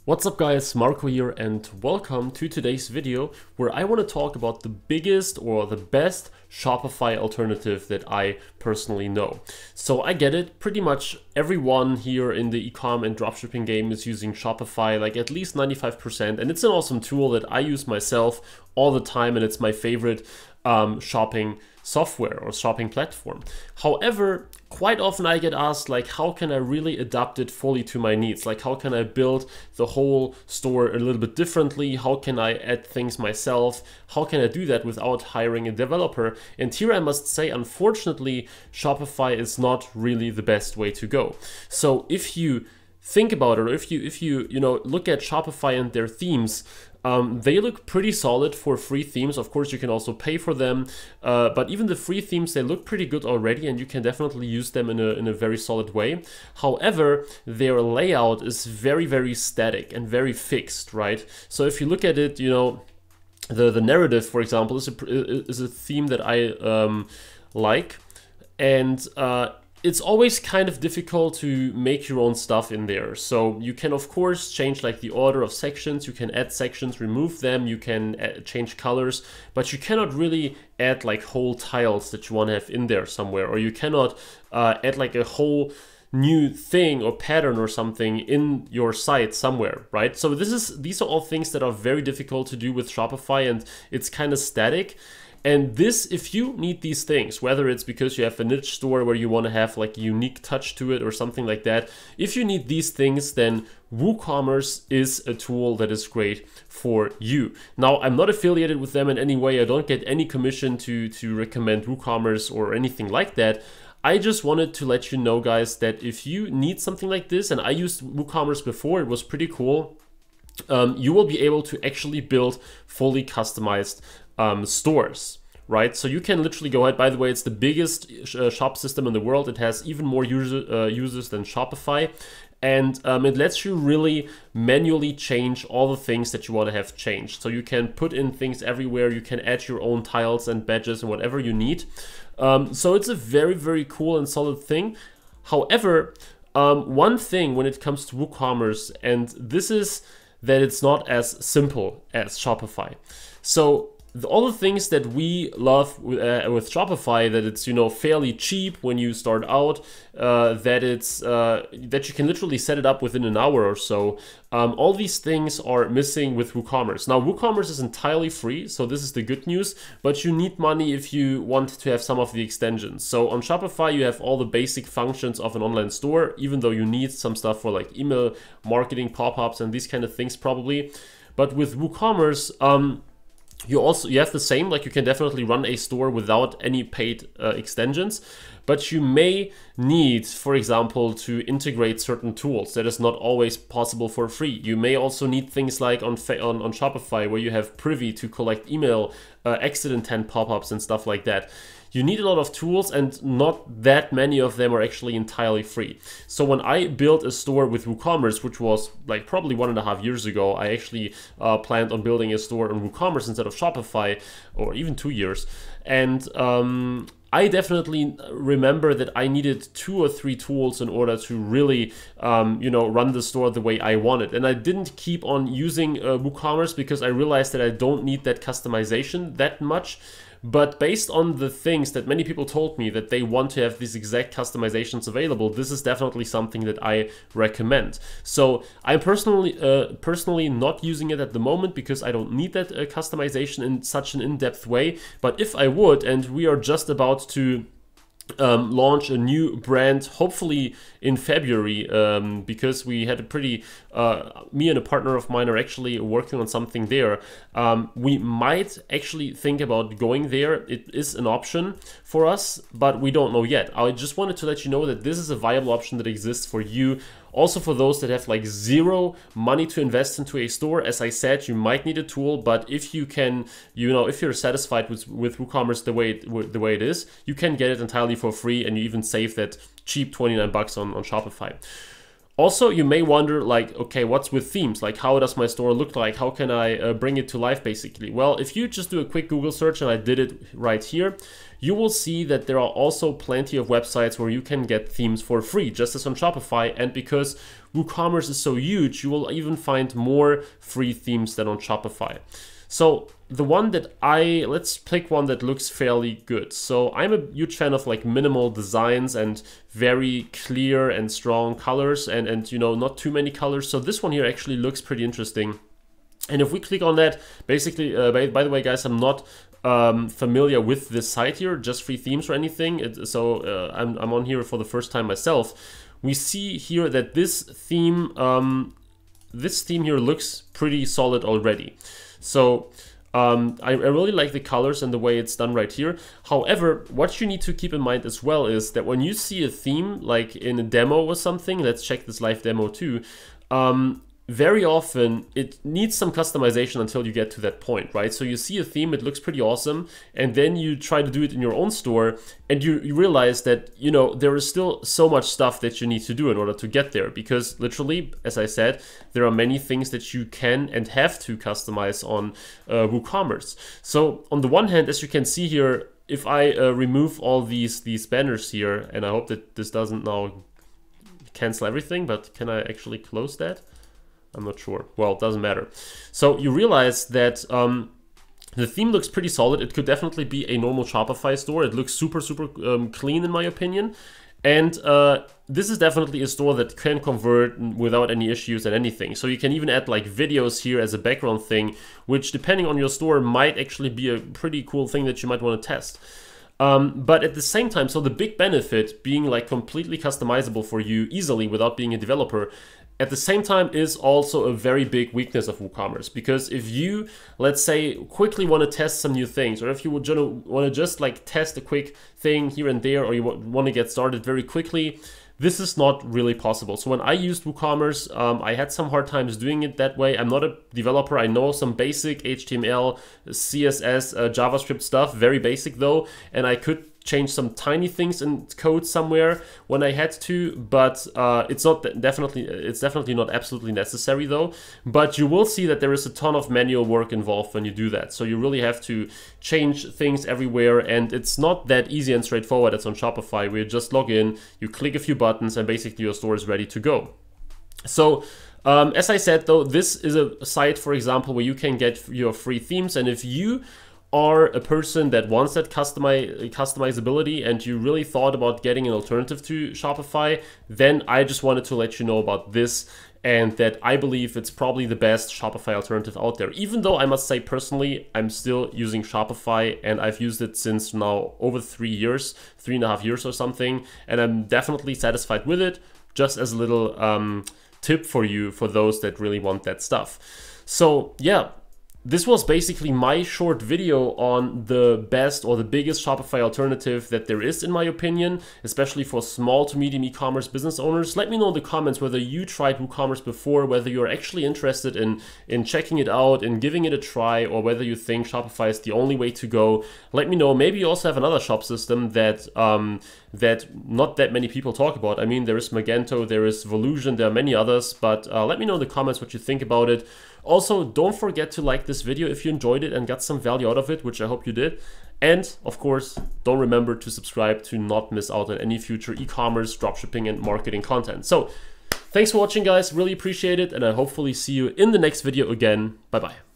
What's up guys, Marco here and welcome to today's video where I want to talk about the biggest or the best Shopify alternative that I personally know. So I get it, pretty much everyone here in the eCom and dropshipping game is using Shopify, like at least 95%, and it's an awesome tool that I use myself all the time and it's my favorite shopping software or shopping platform. However, quite often I get asked, like, how can I really adapt it fully to my needs? Like, how can I build the whole store a little bit differently? How can I add things myself? How can I do that without hiring a developer? And here I must say, unfortunately, Shopify is not really the best way to go. So if you think about it, or if you look at Shopify and their themes, they look pretty solid for free themes. Of course, you can also pay for them, but even the free themes, they look pretty good already, and you can definitely use them in a very solid way. However, their layout is very, very static and very fixed, right? So if you look at it, the narrative, for example, is a theme that I like, and it's always kind of difficult to make your own stuff in there. So you can of course change like the order of sections, you can add sections, remove them, you can change colors, but you cannot really add like whole tiles that you want to have in there somewhere, or you cannot add like a whole new thing or pattern or something in your site somewhere, right? So these are all things that are very difficult to do with Shopify, and it's kind of static. And this, if you need these things, whether it's because you have a niche store where you want to have like a unique touch to it or something like that, if you need these things, then Woocommerce is a tool that is great for you. Now, I'm not affiliated with them in any way. I don't get any commission to recommend Woocommerce or anything like that. I just wanted to let you know, guys, that if you need something like this, and I used Woocommerce before, it was pretty cool, you will be able to actually build fully customized stores, right? So you can literally go ahead. By the way, it's the biggest shop system in the world. It has even more users than Shopify, and it lets you really manually change all the things that you want to have changed. So you can put in things everywhere. You can add your own tiles and badges and whatever you need. So it's a very, very cool and solid thing. However, one thing when it comes to WooCommerce, and this is that it's not as simple as Shopify. So all the things that we love with Shopify, that it's fairly cheap when you start out, that you can literally set it up within an hour or so. All these things are missing with WooCommerce. Now, WooCommerce is entirely free, so this is the good news, but you need money if you want to have some of the extensions. So on Shopify, you have all the basic functions of an online store, even though you need some stuff for like email marketing, pop-ups, and these kind of things probably. But with WooCommerce, you have the same, like you can definitely run a store without any paid extensions, but you may need, for example, to integrate certain tools. That is not always possible for free. You may also need things like on Shopify, where you have Privy to collect email, exit intent pop-ups and stuff like that. You need a lot of tools, and not that many of them are actually entirely free. So when I built a store with WooCommerce, which was like probably 1.5 years ago, I actually planned on building a store on WooCommerce instead of Shopify, or even 2 years. And I definitely remember that I needed 2 or 3 tools in order to really, run the store the way I wanted. And I didn't keep on using WooCommerce because I realized that I don't need that customization that much. But based on the things that many people told me that they want to have these exact customizations available, this is definitely something that I recommend. So I'm personally not using it at the moment because I don't need that customization in such an in-depth way. But if I would, and we are just about to launch a new brand, hopefully in February, because we had a pretty, me and a partner of mine are actually working on something there. We might actually think about going there. It is an option for us, but we don't know yet. I just wanted to let you know that this is a viable option that exists for you. Also for those that have like zero money to invest into a store, as I said, you might need a tool, but if you can, if you're satisfied with WooCommerce the way it is, you can get it entirely for free, and you even save that cheap 29 bucks on Shopify. Also, you may wonder, like, okay, what's with themes? Like, how does my store look like? How can I bring it to life, basically? Well, if you just do a quick Google search, and I did it right here, you will see that there are also plenty of websites where you can get themes for free, just as on Shopify. And because WooCommerce is so huge, you will even find more free themes than on Shopify. So the one that let's pick one that looks fairly good. So I'm a huge fan of like minimal designs and very clear and strong colors and you know, not too many colors. So this one here actually looks pretty interesting. And if we click on that, basically, by the way, guys, I'm not familiar with this site here, just free themes or anything. I'm on here for the first time myself. We see here that this theme here looks pretty solid already. So I really like the colors and the way it's done right here. However, what you need to keep in mind as well is that when you see a theme like in a demo or something, let's check this live demo too, very often it needs some customization until you get to that point, right? So you see a theme, it looks pretty awesome, and then you try to do it in your own store and you realize that, you know, there is still so much stuff that you need to do in order to get there, because literally, as I said, there are many things that you can and have to customize on WooCommerce. So on the one hand, as you can see here, if I remove all these banners here, and I hope that this doesn't now cancel everything, but can I actually close that? I'm not sure. Well, it doesn't matter. So you realize that the theme looks pretty solid. It could definitely be a normal Shopify store. It looks super clean in my opinion. And this is definitely a store that can convert without any issues and anything. So you can even add like videos here as a background thing, which depending on your store might actually be a pretty cool thing that you might want to test. But at the same time, so the big benefit being like completely customizable for you easily without being a developer, at the same time is also a very big weakness of WooCommerce, because if you, let's say, quickly want to test some new things, or if you would want to just like test a quick thing here and there, or you want to get started very quickly, this is not really possible. So when I used WooCommerce, I had some hard times doing it that way. I'm not a developer. I know some basic HTML, CSS, JavaScript stuff, very basic though, and I could change some tiny things in code somewhere when I had to, but it's definitely not absolutely necessary though. But you will see that there is a ton of manual work involved when you do that. So you really have to change things everywhere, and it's not that easy and straightforward as on Shopify, where you just log in, you click a few buttons, and basically your store is ready to go. So as I said though, this is a site, for example, where you can get your free themes, and if you are a person that wants that customizability and you really thought about getting an alternative to Shopify, then I just wanted to let you know about this, and that I believe it's probably the best Shopify alternative out there. Even though I must say personally, I'm still using Shopify, and I've used it since now over 3 years, 3.5 years or something, and I'm definitely satisfied with it, just as a little tip for you, for those that really want that stuff. So yeah, this was basically my short video on the best or the biggest Shopify alternative that there is, in my opinion, especially for small to medium e-commerce business owners. Let me know in the comments whether you tried WooCommerce before, whether you're actually interested in checking it out and giving it a try, or whether you think Shopify is the only way to go. Let me know. Maybe you also have another shop system that that not that many people talk about. I mean, there is Magento, there is Volusion, there are many others, but let me know in the comments what you think about it. Also, don't forget to like this video if you enjoyed it and got some value out of it, which I hope you did. And of course, don't remember to subscribe to not miss out on any future e-commerce, dropshipping, and marketing content. So thanks for watching, guys. Really appreciate it, and I hopefully see you in the next video again. Bye-bye.